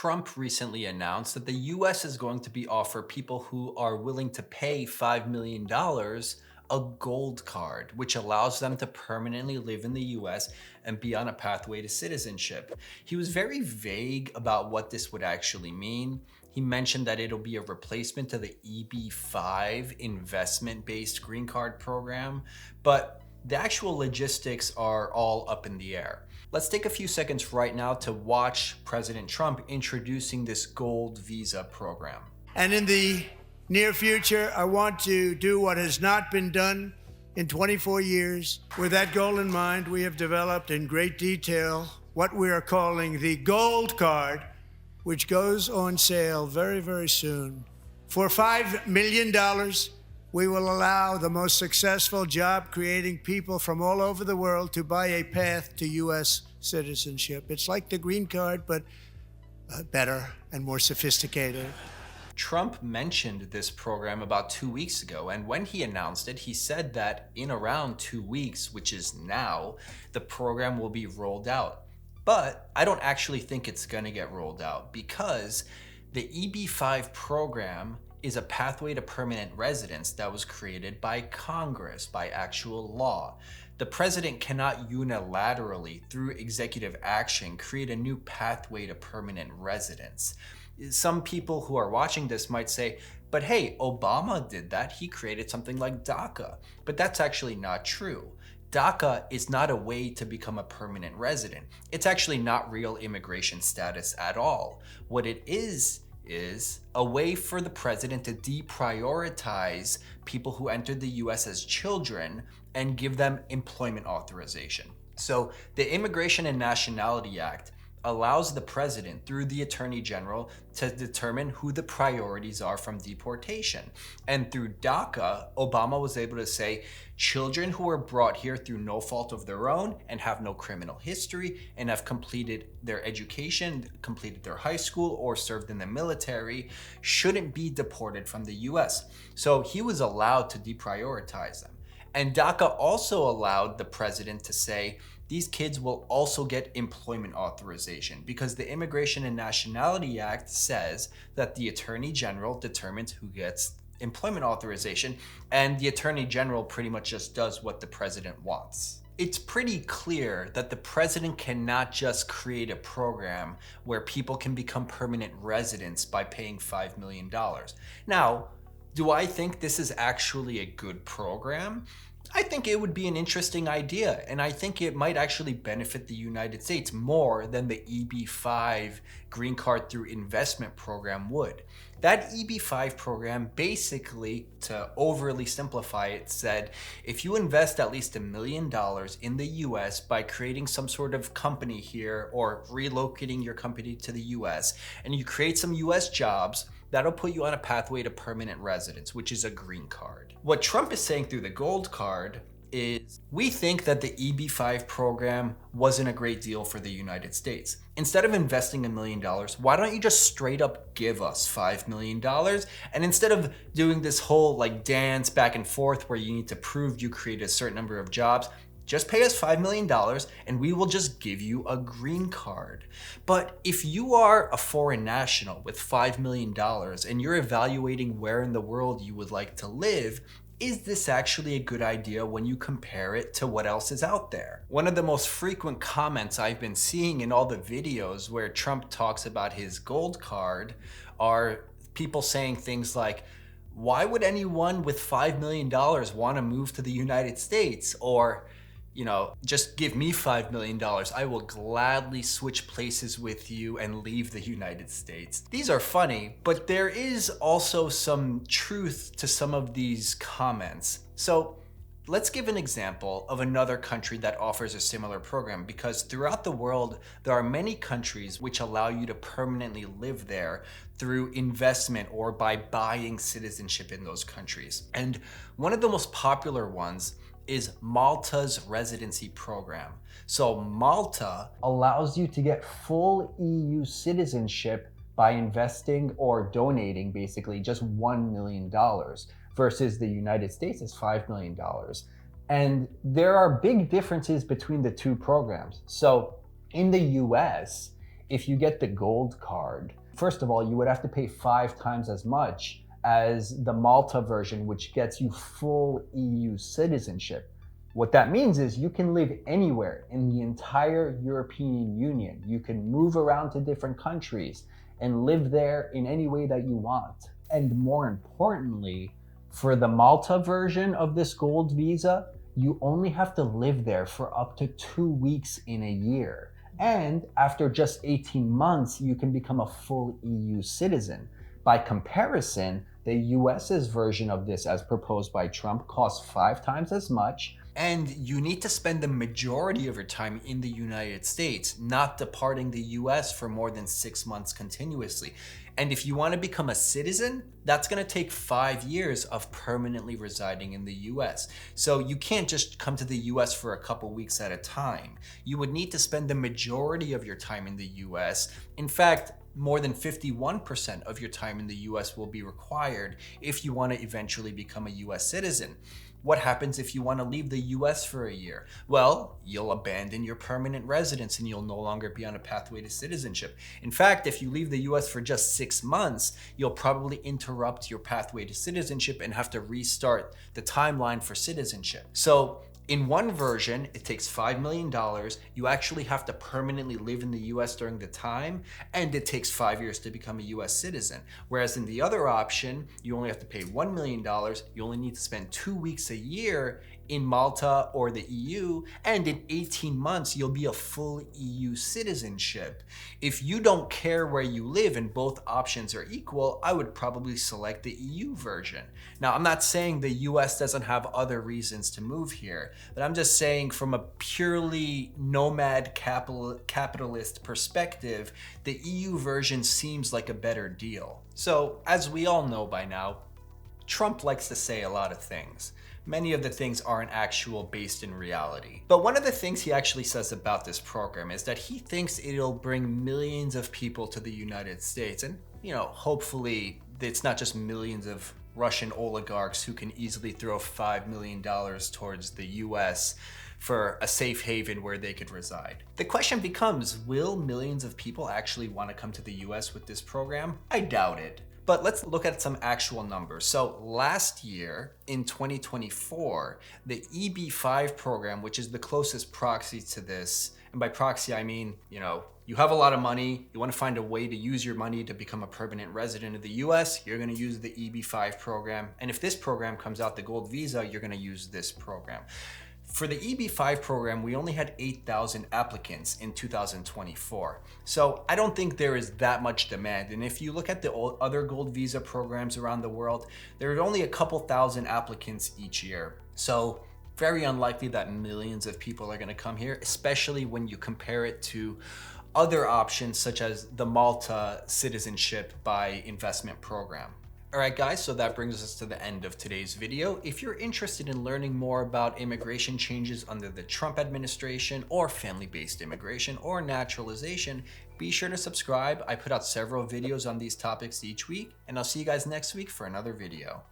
Trump recently announced that the US is going to be offer people who are willing to pay $5 million a gold card, which allows them to permanently live in the US and be on a pathway to citizenship. He was very vague about what this would actually mean. He mentioned that it'll be a replacement to the EB-5 investment-based green card program, but the actual logistics are all up in the air. Let's take a few seconds right now to watch President Trump introducing this gold visa program. And in the near future, I want to do what has not been done in 24 years. With that goal in mind, we have developed in great detail what we are calling the gold card, which goes on sale very, very soon. For $5 million, we will allow the most successful job-creating people from all over the world to buy a path to U.S. citizenship. It's like the green card, but better and more sophisticated. Trump mentioned this program about 2 weeks ago, and when he announced it, he said that in around 2 weeks, which is now, the program will be rolled out. But I don't actually think it's going to get rolled out because the EB-5 program is a pathway to permanent residence that was created by Congress, by actual law. The president cannot unilaterally, through executive action, create a new pathway to permanent residence. Some people who are watching this might say, but hey, Obama did that. He created something like DACA. But that's actually not true. DACA is not a way to become a permanent resident. It's actually not real immigration status at all. What it is a way for the president to deprioritize people who entered the US as children and give them employment authorization. So the Immigration and Nationality Act allows the president, through the attorney general, to determine who the priorities are from deportation. And through DACA, Obama was able to say children who were brought here through no fault of their own and have no criminal history and have completed their education, completed their high school, or served in the military shouldn't be deported from the US. So he was allowed to deprioritize them. And DACA also allowed the president to say, these kids will also get employment authorization because the Immigration and Nationality Act says that the Attorney General determines who gets employment authorization, and the Attorney General pretty much just does what the president wants. It's pretty clear that the president cannot just create a program where people can become permanent residents by paying $5 million. Now, do I think this is actually a good program? I think it would be an interesting idea, and I think it might actually benefit the United States more than the EB-5 green card through investment program would. That EB-5 program, basically, to overly simplify it, said if you invest at least $1 million in the US by creating some sort of company here or relocating your company to the US, and you create some US jobs, that'll put you on a pathway to permanent residence, which is a green card. What Trump is saying through the gold card is, we think that the EB-5 program wasn't a great deal for the United States. Instead of investing $1 million, why don't you just straight up give us $5 million? And instead of doing this whole dance back and forth where you need to prove you created a certain number of jobs, just pay us $5 million and we will just give you a green card. But if you are a foreign national with $5 million and you're evaluating where in the world you would like to live, is this actually a good idea when you compare it to what else is out there? One of the most frequent comments I've been seeing in all the videos where Trump talks about his gold card are people saying things like, why would anyone with $5 million want to move to the United States? Or, just give me $5 million. I will gladly switch places with you and leave the United States. These are funny, but there is also some truth to some of these comments. So let's give an example of another country that offers a similar program, because throughout the world, there are many countries which allow you to permanently live there through investment or by buying citizenship in those countries. And one of the most popular ones is Malta's residency program. So Malta allows you to get full EU citizenship by investing or donating basically just $1 million versus the United States is $5 million. And there are big differences between the two programs. So in the US, if you get the gold card, first of all, you would have to pay 5 times as much as the Malta version, which gets you full EU citizenship. What that means is you can live anywhere in the entire European Union. You can move around to different countries and live there in any way that you want. And more importantly, for the Malta version of this gold visa, you only have to live there for up to 2 weeks in a year. And after just 18 months, you can become a full EU citizen. By comparison, the US's version of this, as proposed by Trump, costs 5 times as much. And you need to spend the majority of your time in the United States, not departing the US for more than 6 months continuously. And if you want to become a citizen, that's going to take 5 years of permanently residing in the US. So you can't just come to the US for a couple weeks at a time. You would need to spend the majority of your time in the US. In fact, more than 51% of your time in the US will be required if you want to eventually become a US citizen. What happens if you want to leave the US for a year? Well, you'll abandon your permanent residence and you'll no longer be on a pathway to citizenship. In fact, if you leave the US for just 6 months, you'll probably interrupt your pathway to citizenship and have to restart the timeline for citizenship. So in one version, it takes $5 million. You actually have to permanently live in the US during the time, and it takes 5 years to become a US citizen. Whereas in the other option, you only have to pay $1 million. You only need to spend 2 weeks a year in Malta or the EU, and in 18 months, you'll be a full EU citizenship. If you don't care where you live and both options are equal, I would probably select the EU version. Now, I'm not saying the US doesn't have other reasons to move here, but I'm just saying from a purely nomad capitalist perspective, the EU version seems like a better deal. So, as we all know by now, Trump likes to say a lot of things. Many of the things aren't actual based in reality. But one of the things he actually says about this program is that he thinks it'll bring millions of people to the United States. And, hopefully it's not just millions of Russian oligarchs who can easily throw $5 million towards the US for a safe haven where they could reside. The question becomes, will millions of people actually want to come to the US with this program? I doubt it. But let's look at some actual numbers. So last year, in 2024, the EB-5 program, which is the closest proxy to this, and by proxy I mean, you have a lot of money, you want to find a way to use your money to become a permanent resident of the US, you're going to use the EB-5 program. And if this program comes out, the gold visa, you're going to use this program. For the EB-5 program, we only had 8,000 applicants in 2024. So I don't think there is that much demand. And if you look at the other gold visa programs around the world, there are only a couple thousand applicants each year. So very unlikely that millions of people are going to come here, especially when you compare it to other options such as the Malta citizenship by investment program. Alright guys, so that brings us to the end of today's video. If you're interested in learning more about immigration changes under the Trump administration, or family-based immigration, or naturalization, be sure to subscribe. I put out several videos on these topics each week, and I'll see you guys next week for another video.